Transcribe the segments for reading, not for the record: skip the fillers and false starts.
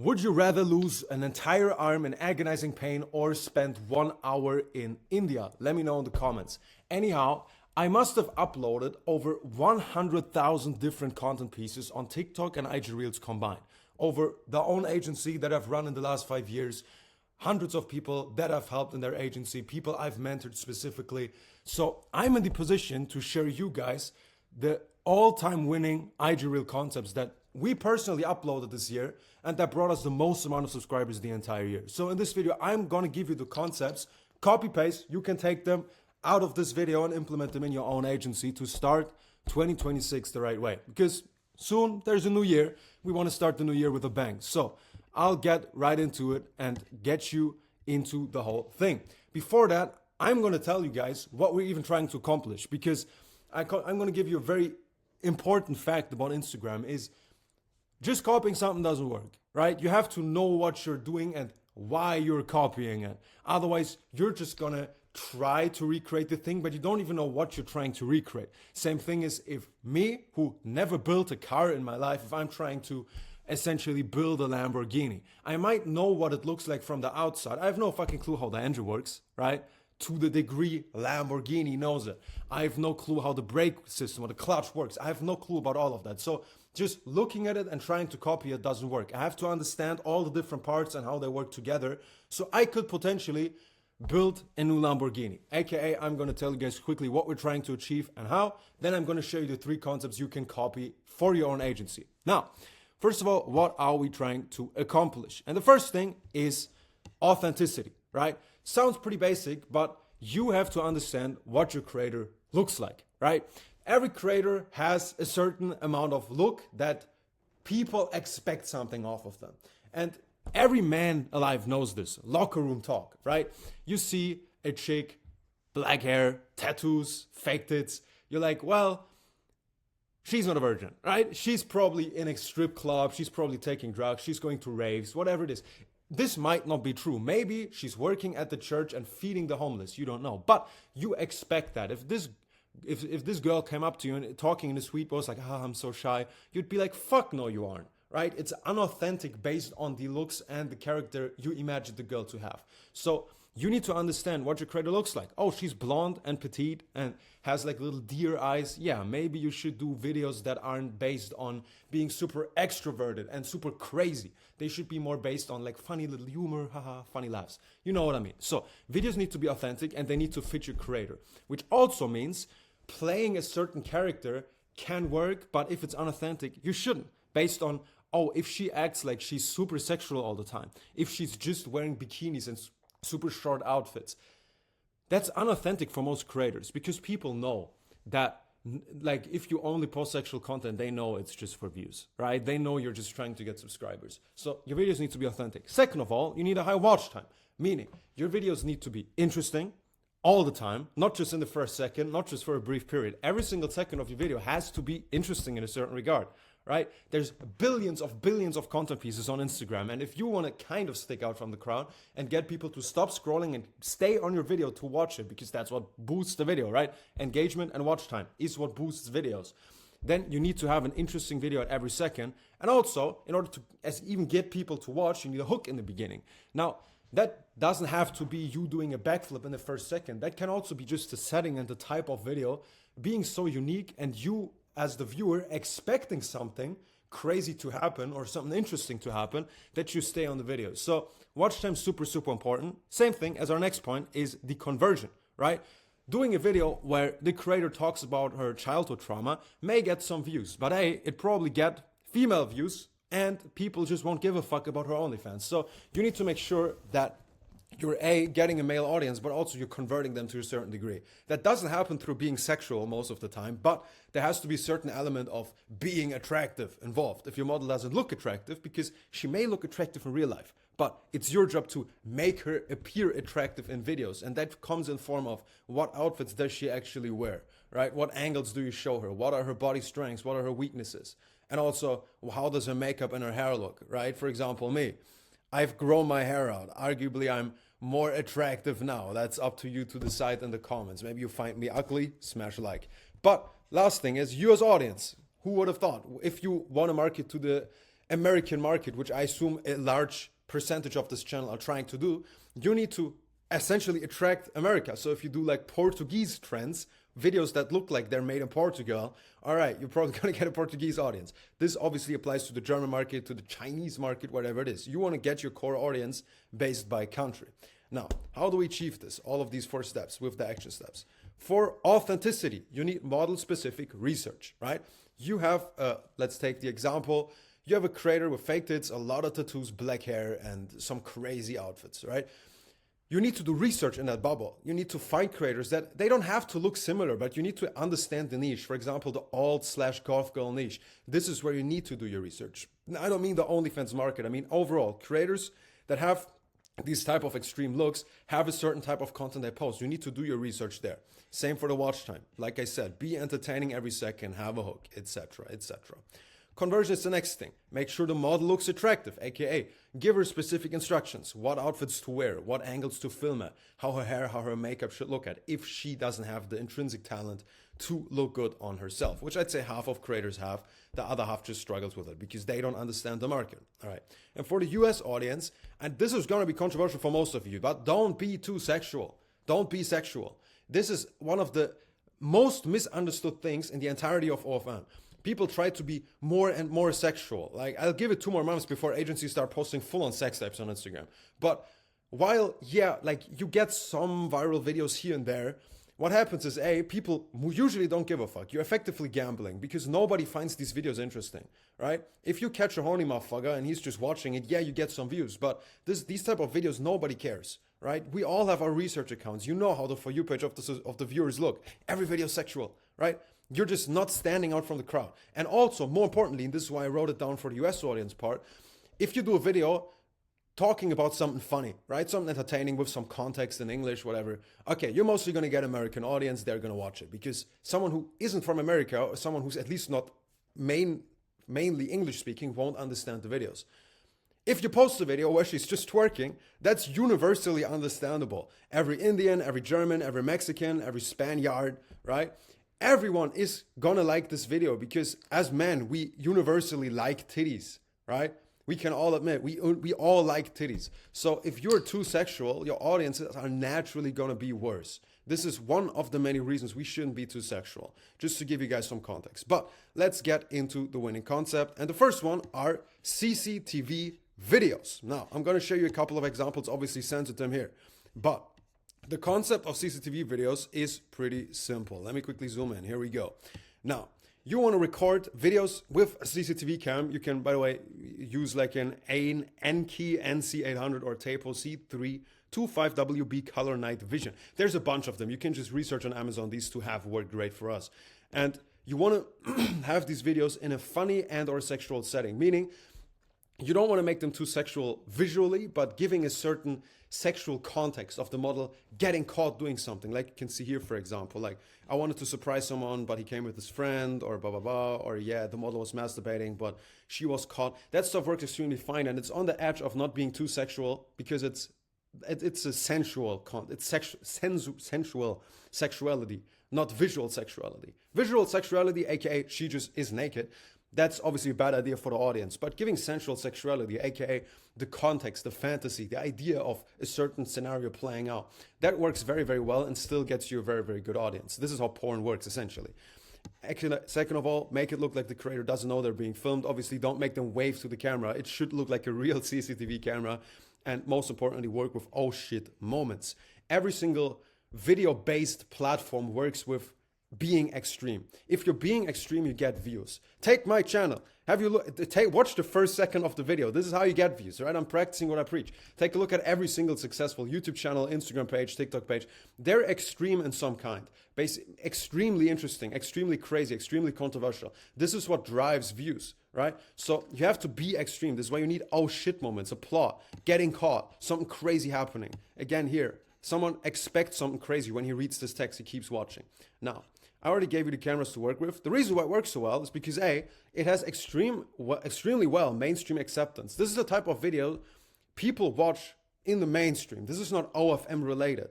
Would you rather lose an entire arm in agonizing pain or spend 1 hour in India? Let me know in the comments. Anyhow, I must have uploaded over 100,000 different content pieces on TikTok and IG Reels combined. Over the own agency that I've run in the last 5 years, hundreds of people that I've helped in their agency, people I've mentored specifically. So I'm in the position to share you guys the all-time winning IG Reel concepts that we personally uploaded this year and that brought us the most amount of subscribers the entire year. So in this video, I'm gonna give you the concepts, copy paste, you can take them out of this video and implement them in your own agency to start 2026 the right way. Because soon there's a new year, we wanna start the new year with a bang. So I'll get right into it and get you into the whole thing. Before that, I'm gonna tell you guys what we're even trying to accomplish, because I'm gonna give you a very important fact about Instagram is just copying something doesn't work, right? You have to know what you're doing and why you're copying it. Otherwise, you're just gonna try to recreate the thing, but you don't even know what you're trying to recreate. Same thing is if me, who never built a car in my life, if I'm trying to essentially build a Lamborghini, I might know what it looks like from the outside. I have no fucking clue how the engine works, right? To the degree Lamborghini knows it. I have no clue how the brake system or the clutch works. I have no clue about all of that. So just looking at it and trying to copy it doesn't work. I have to understand all the different parts and how they work together so I could potentially build a new Lamborghini. AKA, I'm gonna tell you guys quickly what we're trying to achieve and how. Then I'm gonna show you the 3 concepts you can copy for your own agency. Now, first of all, what are we trying to accomplish? And the first thing is authenticity, right? Sounds pretty basic, but you have to understand what your creator looks like, right? Every creator has a certain amount of look that people expect something off of them. And every man alive knows this. Locker room talk, right? You see a chick, black hair, tattoos, fake tits. You're like, well, she's not a virgin, right? She's probably in a strip club. She's probably taking drugs. She's going to raves, whatever it is. This might not be true. Maybe she's working at the church and feeding the homeless. You don't know. But you expect that. If this girl came up to you and talking in a sweet voice like, I'm so shy, you'd be like, fuck no, you aren't, right? It's unauthentic based on the looks and the character you imagine the girl to have. So you need to understand what your creator looks like. Oh, she's blonde and petite and has like little deer eyes. Yeah, maybe you should do videos that aren't based on being super extroverted and super crazy. They should be more based on like funny little humor, haha, funny laughs. You know what I mean? So videos need to be authentic and they need to fit your creator, which also means playing a certain character can work, but if it's unauthentic, you shouldn't. Based on, oh, if she acts like she's super sexual all the time, if she's just wearing bikinis and super short outfits, that's unauthentic for most creators, because people know that, like, if you only post sexual content, they know it's just for views, right? They know you're just trying to get subscribers. So your videos need to be authentic. Second of all, you need a high watch time, meaning your videos need to be interesting all the time, not just in the first second, not just for a brief period. Every single second of your video has to be interesting in a certain regard, right? There's billions of content pieces on Instagram, and if you want to kind of stick out from the crowd and get people to stop scrolling and stay on your video to watch it, because that's what boosts the video, right? Engagement and watch time is what boosts videos. Then you need to have an interesting video at every second, and also in order to even get people to watch, you need a hook in the beginning. Now, that doesn't have to be you doing a backflip in the first second. That can also be just the setting and the type of video being so unique, and you as the viewer expecting something crazy to happen or something interesting to happen, that you stay on the video. So watch time super important. Same thing as our next point is the conversion, right? Doing a video where the creator talks about her childhood trauma may get some views, but hey, it probably get female views and people just won't give a fuck about her OnlyFans. So you need to make sure that you're getting a male audience, but also you're converting them to a certain degree. That doesn't happen through being sexual most of the time, but there has to be a certain element of being attractive involved. If your model doesn't look attractive, because she may look attractive in real life, but it's your job to make her appear attractive in videos. And that comes in form of what outfits does she actually wear, right? What angles do you show her? What are her body strengths? What are her weaknesses? And also, how does her makeup and her hair look, right? For example, me, I've grown my hair out. Arguably, I'm more attractive now. That's up to you to decide in the comments. Maybe you find me ugly, smash a like. But last thing is you as audience. Who would have thought? If you want to market to the American market, which I assume a large percentage of this channel are trying to do, you need to essentially attract America. So if you do like Portuguese trends, videos that look like they're made in Portugal, all right, you're probably going to get a Portuguese audience. This obviously applies to the German market, to the Chinese market, whatever it is. You want to get your core audience based by country. Now, how do we achieve this? All of these 4 steps with the action steps. For authenticity, you need model-specific research, right? You have, let's take the example, you have a creator with fake tits, a lot of tattoos, black hair, and some crazy outfits, right? You need to do research in that bubble. You need to find creators that they don't have to look similar, but you need to understand the niche. For example, the alt/golf girl niche. This is where you need to do your research. Now, I don't mean the OnlyFans market. I mean overall, creators that have these type of extreme looks have a certain type of content they post. You need to do your research there. Same for the watch time. Like I said, be entertaining every second, have a hook, etc., etc. Conversion is the next thing. Make sure the model looks attractive, aka give her specific instructions, what outfits to wear, what angles to film at, how her hair, how her makeup should look at, if she doesn't have the intrinsic talent to look good on herself, which I'd say half of creators have. The other half just struggles with it because they don't understand the market. All right. And for the US audience, and this is going to be controversial for most of you, but don't be too sexual. Don't be sexual. This is one of the most misunderstood things in the entirety of OFM. People try to be more and more sexual. Like, I'll give it 2 more months before agencies start posting full-on sex types on Instagram. But while, yeah, like you get some viral videos here and there, what happens is, people usually don't give a fuck. You're effectively gambling because nobody finds these videos interesting, right? If you catch a horny motherfucker and he's just watching it, yeah, you get some views. But these type of videos, nobody cares, right? We all have our research accounts. You know how the For You page of the viewers look. Every video is sexual, right? You're just not standing out from the crowd. And also, more importantly, and this is why I wrote it down for the US audience part, if you do a video talking about something funny, right? Something entertaining with some context in English, whatever. Okay, you're mostly going to get American audience. They're going to watch it because someone who isn't from America or someone who's at least not mainly English speaking won't understand the videos. If you post a video where she's just twerking, that's universally understandable. Every Indian, every German, every Mexican, every Spaniard, right? Everyone is gonna like this video because as men, we universally like titties, right? We can all admit, we all like titties. So if you're too sexual, your audiences are naturally gonna be worse. This is one of the many reasons we shouldn't be too sexual, just to give you guys some context. But let's get into the winning concept. And the first one are CCTV videos. Now, I'm gonna show you a couple of examples, obviously censored them here. But the concept of CCTV videos is pretty simple. Let me quickly zoom in. Here we go. Now, you want to record videos with a CCTV cam. You can, by the way, use like an N-Key NC800 or Tapo C325WB color night vision. There's a bunch of them. You can just research on Amazon. These 2 have worked great for us. And you want to have these videos in a funny and or sexual setting, meaning you don't want to make them too sexual visually, but giving a certain sexual context of the model getting caught doing something. Like you can see here, for example, like I wanted to surprise someone, but he came with his friend or blah, blah, blah. Or yeah, the model was masturbating, but she was caught. That stuff works extremely fine. And it's on the edge of not being too sexual because it's a sensual, sensual sexuality, not visual sexuality. Visual sexuality, aka she just is naked. That's obviously a bad idea for the audience, but giving sensual sexuality, aka the context, the fantasy, the idea of a certain scenario playing out, that works very, very well and still gets you a very, very good audience. This is how porn works, essentially. Second of all, make it look like the creator doesn't know they're being filmed. Obviously, don't make them wave to the camera. It should look like a real CCTV camera. And most importantly, work with oh shit moments. Every single video-based platform works with being extreme. If you're being extreme, you get views. Take my channel. Watch the first second of the video. This is how you get views, right? I'm practicing what I preach. Take a look at every single successful YouTube channel, Instagram page, TikTok page. They're extreme in some kind. Extremely interesting, extremely crazy, extremely controversial. This is what drives views, right? So you have to be extreme. This is why you need oh shit moments, applaud, getting caught, something crazy happening. Again here, someone expects something crazy when he reads this text, he keeps watching. Now, I already gave you the cameras to work with. The reason why it works so well is because A, it has extremely well mainstream acceptance. This is the type of video people watch in the mainstream. This is not OFM related.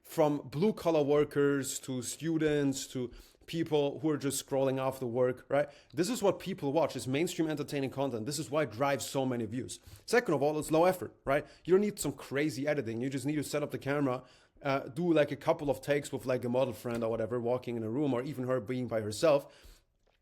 From blue collar workers to students to people who are just scrolling after work, right? This is what people watch, is mainstream entertaining content. This is why it drives so many views. Second of all, it's low effort, right? You don't need some crazy editing. You just need to set up the camera, do like a couple of takes with like a model friend or whatever, walking in a room, or even her being by herself.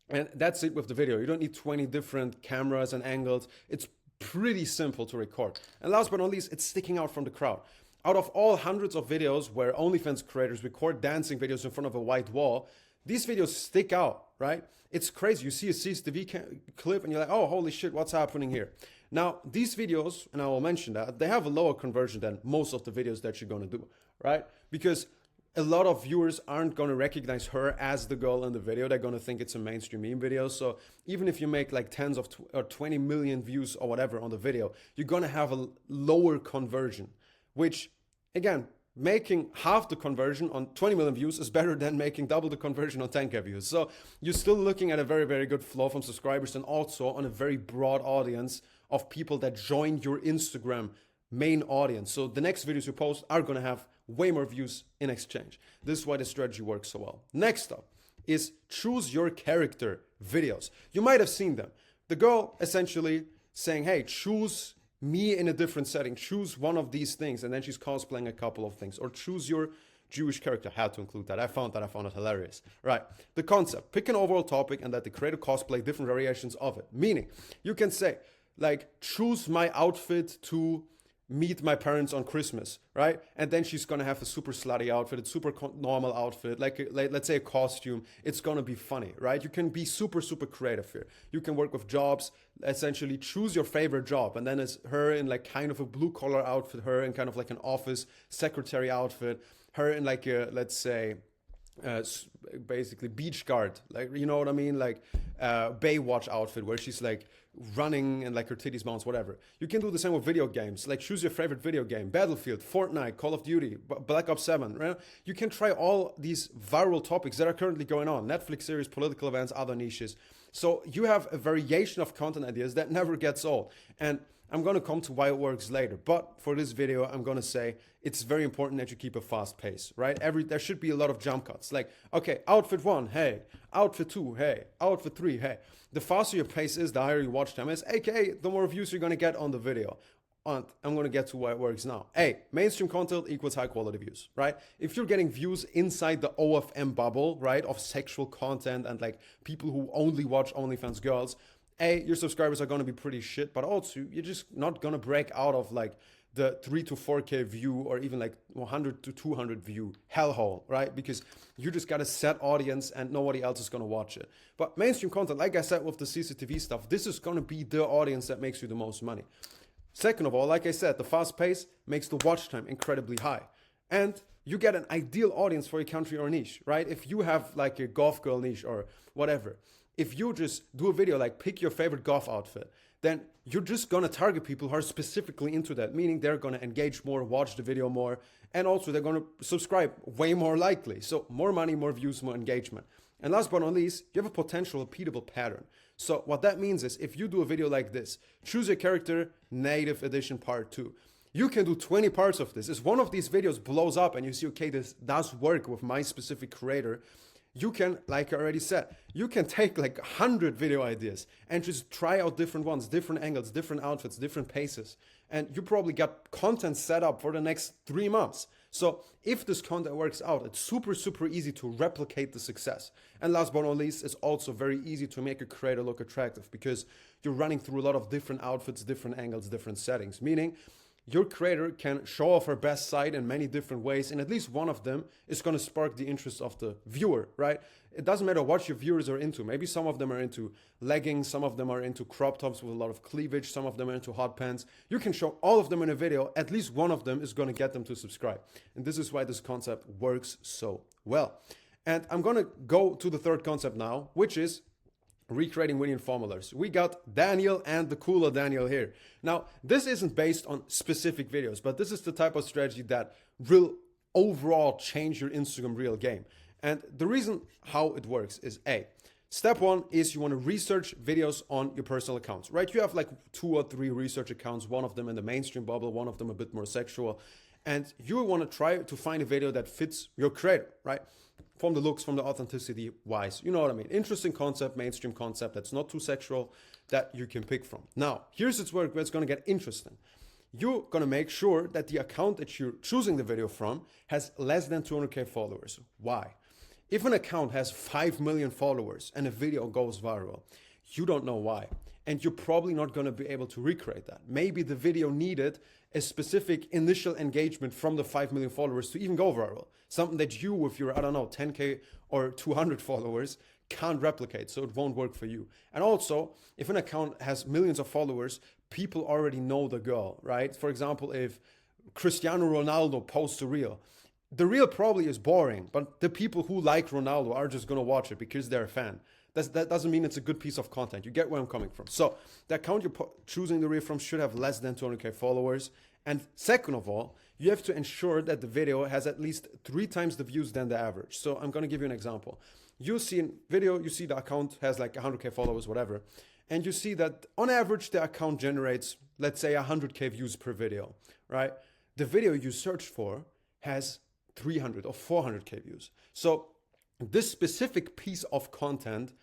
And that's it with the video. You don't need 20 different cameras and angles. It's pretty simple to record. And last but not least, it's sticking out from the crowd. Out of all hundreds of videos where OnlyFans creators record dancing videos in front of a white wall, these videos stick out, right? It's crazy. You see a CCTV clip and you're like, oh, holy shit, what's happening here? Now, these videos, and I will mention that, they have a lower conversion than most of the videos that you're going to do, right? Because a lot of viewers aren't going to recognize her as the girl in the video. They're going to think it's a mainstream meme video. So even if you make like tens of or 20 million views or whatever on the video, you're going to have a lower conversion, which, again, making half the conversion on 20 million views is better than making double the conversion on 10K views. So you're still looking at a very, very good flow from subscribers, and also on a very broad audience of people that join your Instagram main audience. So the next videos you post are going to have way more views in exchange. This is why the strategy works so well. Next up is choose your character videos. You might have seen them. The girl essentially saying, hey, choose me in a different setting, choose one of these things, and then she's cosplaying a couple of things, or choose your Jewish character. I had to include that. I found it hilarious. Right. The concept, pick an overall topic and let the creator cosplay different variations of it. Meaning, you can say, like, choose my outfit to meet my parents on Christmas, right? And then she's gonna have a super slutty outfit, a super normal outfit, like let's say a costume. It's gonna be funny, right? You can be super, super creative here. You can work with jobs, essentially choose your favorite job, and then it's her in like kind of a blue collar outfit, her in kind of like an office secretary outfit, her in like a, let's say, basically beach guard, like, you know what I mean, like Baywatch outfit where she's like running and like her titties bounce, whatever. You can do the same with video games, like choose your favorite video game, Battlefield, Fortnite, Call of Duty, Black Ops 7, right? You can try all these viral topics that are currently going on, Netflix series, political events, other niches. So you have a variation of content ideas that never gets old. And I'm going to come to why it works later. But for this video, I'm going to say it's very important that you keep a fast pace, right? There should be a lot of jump cuts. Like, okay, outfit 1, hey. Outfit 2, hey. Outfit 3, hey. The faster your pace is, the higher your watch time is, aka the more views you're going to get on the video. And I'm going to get to why it works now. Mainstream content equals high quality views, right? If you're getting views inside the OFM bubble, right, of sexual content and like people who only watch OnlyFans girls, your subscribers are going to be pretty shit, but also you're just not going to break out of like the 3 to 4K view or even like 100 to 200 view hellhole, right? Because you just got a set audience and nobody else is going to watch it. But mainstream content, like I said with the CCTV stuff, this is going to be the audience that makes you the most money. Second of all, like I said, the fast pace makes the watch time incredibly high. And you get an ideal audience for your country or niche, right? If you have like a golf girl niche or whatever, if you just do a video like pick your favorite golf outfit, then you're just going to target people who are specifically into that, meaning they're going to engage more, watch the video more, and also they're going to subscribe way more likely. So more money, more views, more engagement. And last but not least, you have a potential repeatable pattern. So what that means is if you do a video like this, choose a character, native edition part 2. You can do 20 parts of this. If one of these videos blows up and you see, okay, this does work with my specific creator, you can, like I already said, you can take like 100 video ideas and just try out different ones, different angles, different outfits, different paces. And you probably got content set up for the next 3 months. So if this content works out, it's super, super easy to replicate the success. And last but not least, it's also very easy to make a creator look attractive because you're running through a lot of different outfits, different angles, different settings, meaning your creator can show off her best side in many different ways, and at least one of them is going to spark the interest of the viewer, right? It doesn't matter what your viewers are into. Maybe some of them are into leggings, some of them are into crop tops with a lot of cleavage, some of them are into hot pants. You can show all of them in a video. At least one of them is going to get them to subscribe. And this is why this concept works so well. And I'm going to go to the third concept now, which is recreating winning formulas. We got Daniel and the cooler Daniel here. Now, this isn't based on specific videos, but this is the type of strategy that will overall change your Instagram reel game. And the reason how it works is step 1 is you want to research videos on your personal accounts, right? You have like 2 or 3 research accounts, one of them in the mainstream bubble, one of them a bit more sexual. And you want to try to find a video that fits your creator, right? from the looks, from the authenticity wise. You know what I mean? Interesting concept, mainstream concept that's not too sexual, that you can pick from. Now, here's where it's going to get interesting. You're going to make sure that the account that you're choosing the video from has less than 200K followers. Why? If an account has 5 million followers and a video goes viral, you don't know why. And you're probably not going to be able to recreate that. Maybe the video needed a specific initial engagement from the 5 million followers to even go viral. Something that you, with your, I don't know, 10K or 200 followers, can't replicate, so it won't work for you. And also, if an account has millions of followers, people already know the girl, right? For example, if Cristiano Ronaldo posts a reel, the reel probably is boring, but the people who like Ronaldo are just going to watch it because they're a fan. That doesn't mean it's a good piece of content. You get where I'm coming from. So the account you're choosing the reel from should have less than 200K followers. And second of all, you have to ensure that the video has at least 3 times the views than the average. So I'm going to give you an example. You see a video, you see the account has like 100K followers, whatever. And you see that on average, the account generates, let's say 100K views per video, right? The video you search for has 300 or 400K views. So this specific piece of content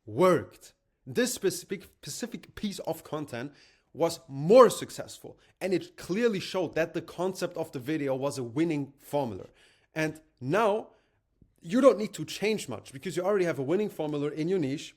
worked. This specific piece of content was more successful, and it clearly showed that the concept of the video was a winning formula. And now you don't need to change much because you already have a winning formula in your niche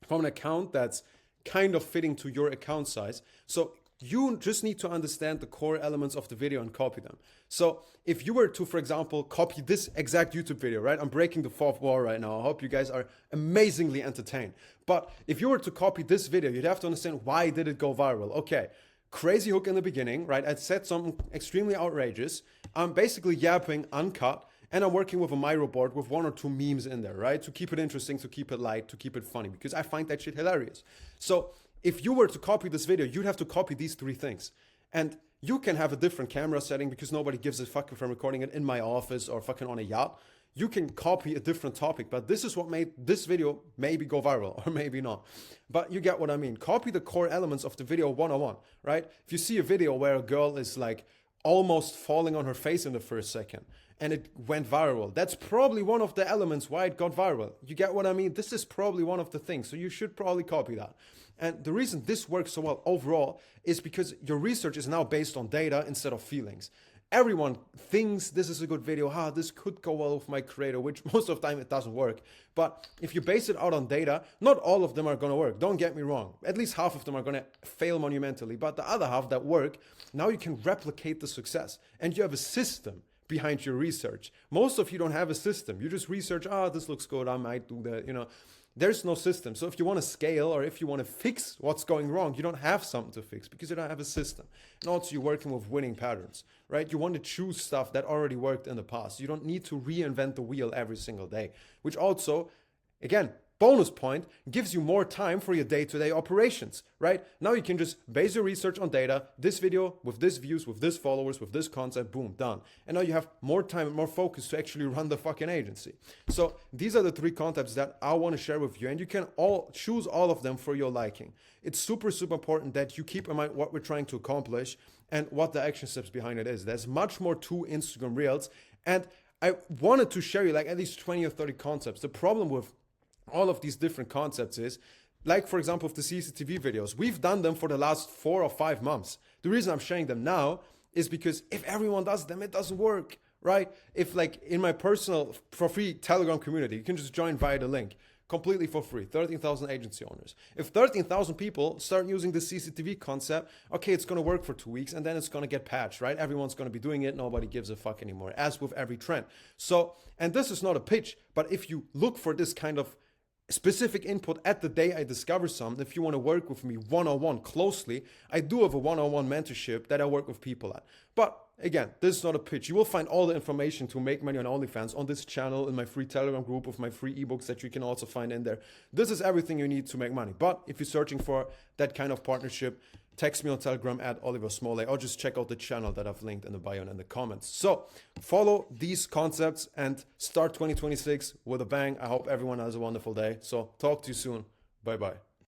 from an account that's kind of fitting to your account size. So you just need to understand the core elements of the video and copy them. So if you were to, for example, copy this exact YouTube video, right? I'm breaking the fourth wall right now. I hope you guys are amazingly entertained. But if you were to copy this video, you'd have to understand, why did it go viral? Okay, crazy hook in the beginning, right? I said something extremely outrageous. I'm basically yapping uncut, and I'm working with a Miro board with 1 or 2 memes in there, right? To keep it interesting, to keep it light, to keep it funny, because I find that shit hilarious. So if you were to copy this video, you'd have to copy these 3 things. And you can have a different camera setting because nobody gives a fuck if I'm recording it in my office or fucking on a yacht. You can copy a different topic, but this is what made this video maybe go viral or maybe not. But you get what I mean. Copy the core elements of the video 101, right? If you see a video where a girl is like almost falling on her face in the first second and it went viral, that's probably one of the elements why it got viral. You get what I mean? This is probably one of the things. So you should probably copy that. And the reason this works so well overall is because your research is now based on data instead of feelings. Everyone thinks this is a good video. This could go well with my creator, which most of the time it doesn't work. But if you base it out on data, not all of them are going to work. Don't get me wrong. At least half of them are going to fail monumentally. But the other half that work, now you can replicate the success. And you have a system behind your research. Most of you don't have a system. You just research, this looks good, I might do that, you know. There's no system. So if you want to scale or if you want to fix what's going wrong, you don't have something to fix because you don't have a system. And also you're working with winning patterns, right? You want to choose stuff that already worked in the past. You don't need to reinvent the wheel every single day, which also, again, bonus point, gives you more time for your day-to-day operations, right? Now you can just base your research on data, this video with this views, with this followers, with this concept, boom, done. And now you have more time and more focus to actually run the fucking agency. So these are the 3 concepts that I want to share with you, and you can all choose all of them for your liking. It's super, super important that you keep in mind what we're trying to accomplish and what the action steps behind it is. There's much more to Instagram Reels, and I wanted to share you like at least 20 or 30 concepts. The problem with all of these different concepts is, like for example, with the CCTV videos, we've done them for the last 4 or 5 months. The reason I'm sharing them now is because if everyone does them, it doesn't work, right? If like in my personal for free Telegram community, you can just join via the link completely for free, 13,000 agency owners. If 13,000 people start using the CCTV concept, okay, it's going to work for 2 weeks and then it's going to get patched, right? Everyone's going to be doing it. Nobody gives a fuck anymore, as with every trend. So, and this is not a pitch, but if you look for this kind of specific input at the day I discover something, if you want to work with me one-on-one closely, I do have a one-on-one mentorship that I work with people at. But again, this is not a pitch. You will find all the information to make money on OnlyFans on this channel, in my free Telegram group with my free ebooks that you can also find in there. This is everything you need to make money. But if you're searching for that kind of partnership, text me on Telegram at Oliver Smoley, or just check out the channel that I've linked in the bio and in the comments. So follow these concepts and start 2026 with a bang. I hope everyone has a wonderful day. So talk to you soon. Bye-bye.